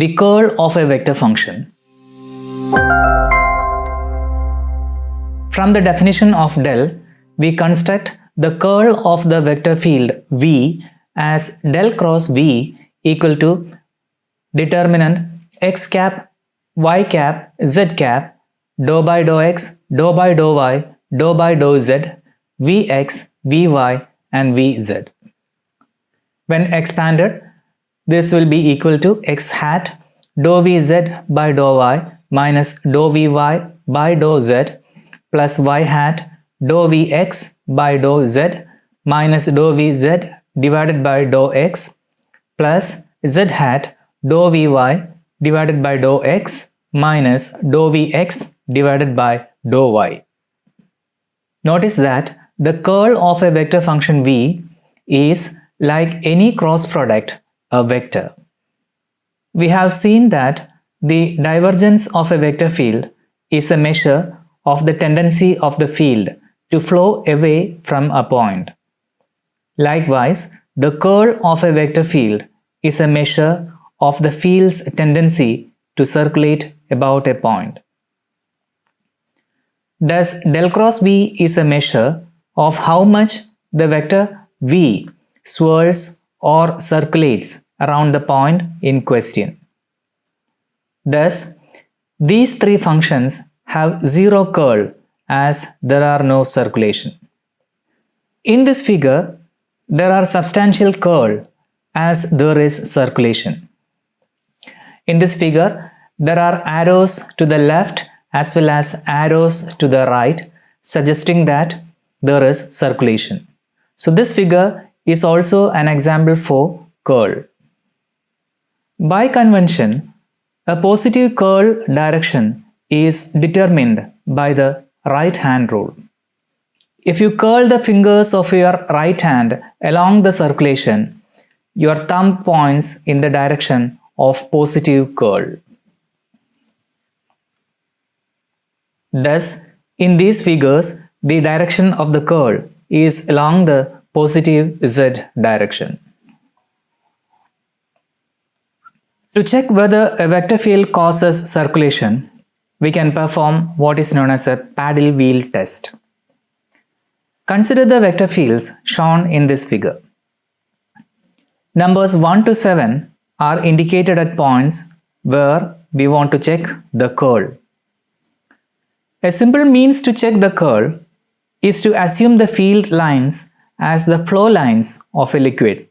the curl of a vector function. From the definition of del, we construct the curl of the vector field V as del cross V equal to determinant x cap, y cap, z cap, dou by dou x, dou by dou y, dou by dou z, Vx, Vy and Vz. When expanded, this will be equal to x hat dou Vz by dou y minus dou Vy by dou z plus y hat dou Vx by dou z minus dou Vz divided by dou x plus z hat dou Vy divided by dou x minus dou Vx divided by dou y. Notice that the curl of a vector function V is like any cross product, a vector. We have seen that the divergence of a vector field is a measure of the tendency of the field to flow away from a point. Likewise, the curl of a vector field is a measure of the field's tendency to circulate about a point. Thus, del cross V is a measure of how much the vector V swirls or circulates around the point in question. Thus, these three functions have zero curl as there are no circulation. In this figure, there are substantial curl as there is circulation. In this figure, there are arrows to the left as well as arrows to the right, suggesting that there is circulation. So this figure is also an example for curl. By convention, a positive curl direction is determined by the right hand rule. If you curl the fingers of your right hand along the circulation, your thumb points in the direction of positive curl. Thus, in these figures, the direction of the curl is along the positive z direction. To check whether a vector field causes circulation, we can perform what is known as a paddle wheel test. Consider the vector fields shown in this figure. Numbers 1 to 7 are indicated at points where we want to check the curl. A simple means to check the curl is to assume the field lines as the flow lines of a liquid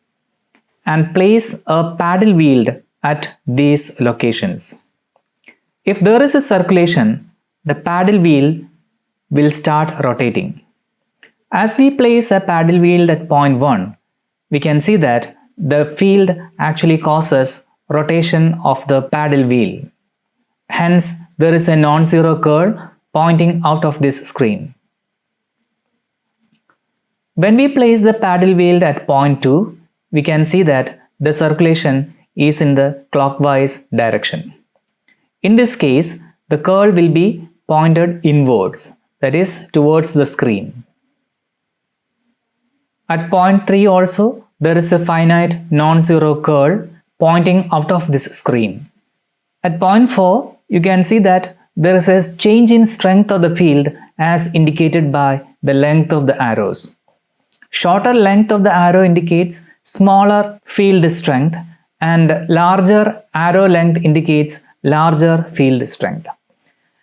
and place a paddle wheel at these locations. If there is a circulation, the paddle wheel will start rotating. As we place a paddle wheel at point 1, we can see that the field actually causes rotation of the paddle wheel. Hence, there is a non-zero curl pointing out of this screen. When we place the paddle wheel at point 2, we can see that the circulation is in the clockwise direction. In this case, the curl will be pointed inwards, that is, towards the screen. At point 3 also, there is a finite non-zero curl pointing out of this screen. At point 4, you can see that there is a change in strength of the field as indicated by the length of the arrows. Shorter length of the arrow indicates smaller field strength and larger arrow length indicates larger field strength.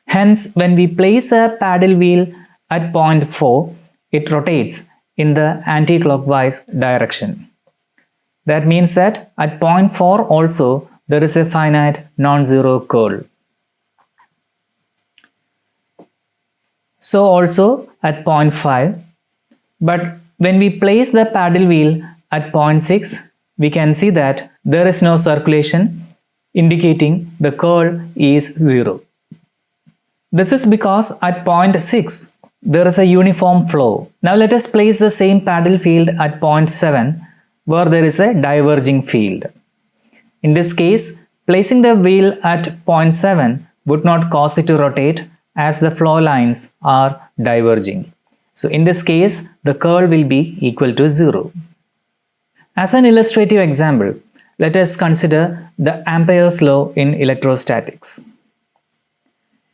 Hence, when we place a paddle wheel at point 4, it rotates in the anti-clockwise direction. That means that at point 4 also there is a finite non-zero curl. So also at point 5, but when we place the paddle wheel at point 6, we can see that there is no circulation, indicating the curl is 0. This is because at point 6, there is a uniform flow. Now let us place the same paddle field at point 7, where there is a diverging field. In this case, placing the wheel at point 7 would not cause it to rotate as the flow lines are diverging. So in this case, the curl will be equal to 0. As an illustrative example, let us consider the Ampere's law in electrostatics.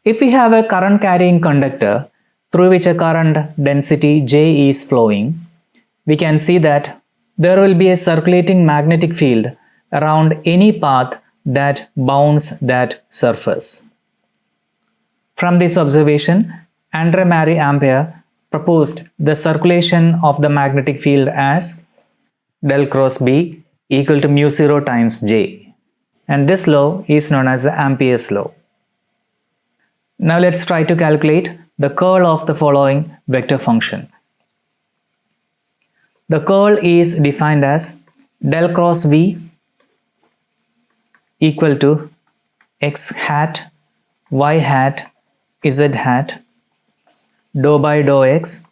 If we have a current carrying conductor through which a current density J is flowing, we can see that there will be a circulating magnetic field around any path that bounds that surface. From this observation, Andre Marie Ampere proposed the circulation of the magnetic field as del cross B equal to mu 0 times J, and this law is known as the Ampere's law. Now let's try to calculate the curl of the following vector function. The curl is defined as del cross V equal to x hat, y hat, z hat, dou by dou x,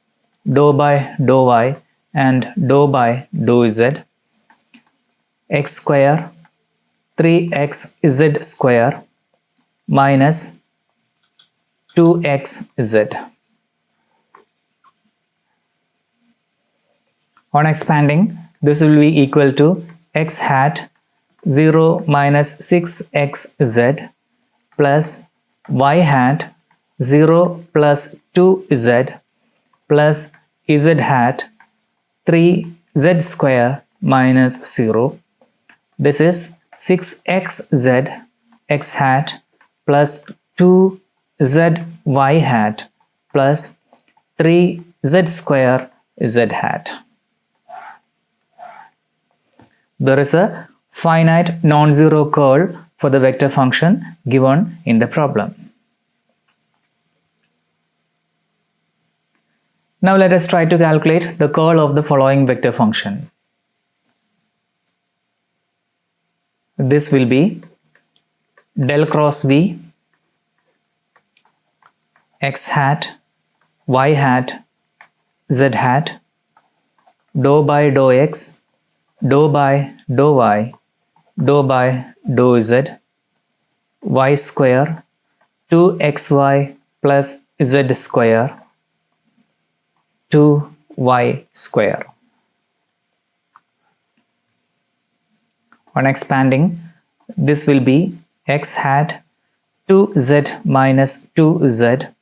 dou by dou y, and dou by dou z, x square 3xz square minus 2xz. On expanding, this will be equal to x hat 0 minus 6xz plus y hat 0 plus 2z plus z hat 3z square minus 0. This is 6xz x hat plus 2z y hat plus 3z square z hat. There is a finite non-zero curl for the vector function given in the problem. Now let us try to calculate the curl of the following vector function. This will be del cross V x hat, y hat, z hat, dou by dou x, dou by dou y, dou by dou z, y square 2xy plus z square 2y square. On expanding, this will be x hat 2z minus 2z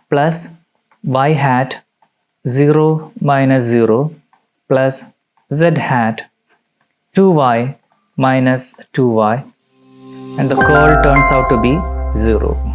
plus y hat 0 minus 0 plus z hat 2y minus 2y, and the curl turns out to be 0.